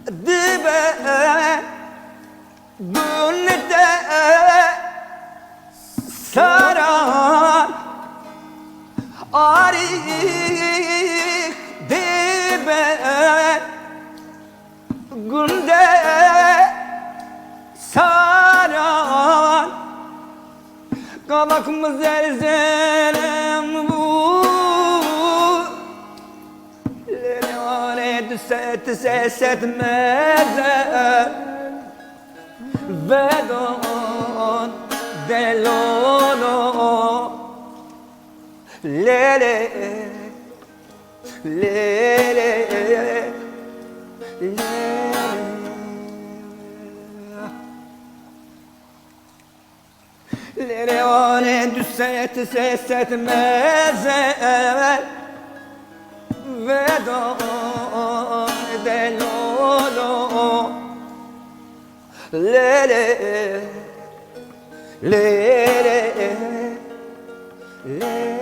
dibe gönlde saran arik dibe gönlde saran kabak mı zelzelem bu ses etmez vedon delolo lele lele lele one düset ses etmez vedon delolo lele lele lele